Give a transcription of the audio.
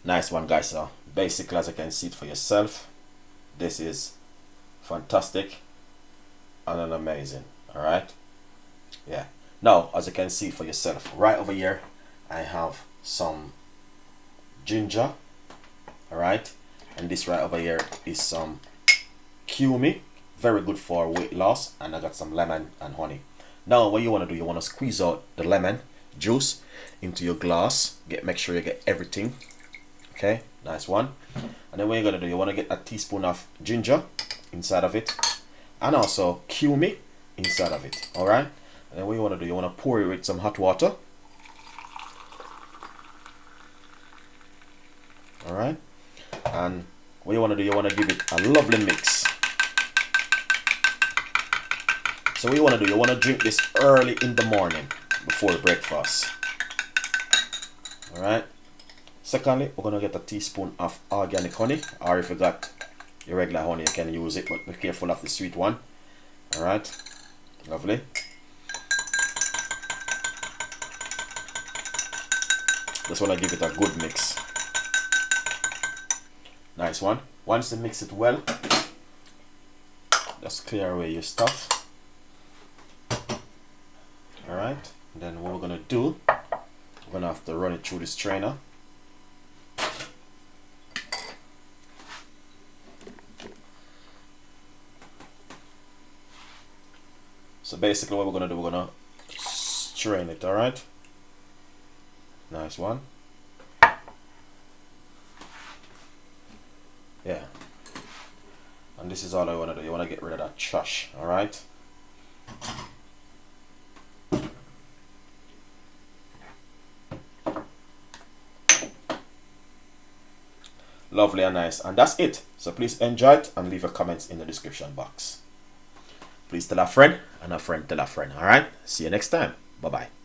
Nice one, guys. So basically, as you can see it for yourself, this is fantastic and amazing. All right. Yeah. Now, as you can see for yourself, right over here, I have some ginger. All right, and this right over here is some cumin, very good for weight loss, and I got some lemon and honey. Now, what you want to do, you want to squeeze out the lemon juice into your glass. Make sure you get everything. Okay, nice one. And then what you're gonna do, you want to get a teaspoon of ginger inside of it, and also cumin inside of it. All right. And then what you want to do, you want to pour it with some hot water. All right. And what you want to do, you want to give it a lovely mix. So what you want to do, you want to drink this early in the morning before breakfast. All right. Secondly, we're going to get a teaspoon of organic honey, or if you got your regular honey, you can use it, but be careful of the sweet one. All right. Lovely. Just want to give it a good mix. Nice one. Once you mix it well, just clear away your stuff. All right. Then what we're gonna do, we're gonna have to run it through this strainer. So basically, what we're gonna do, we're gonna strain it. All right. Nice one. Yeah. And this is all I want to do. You want to get rid of that trash. All right. Lovely and nice. And that's it. So please enjoy it and leave your comments in the description box. Please tell a friend and a friend tell a friend. All right. See you next time. Bye-bye.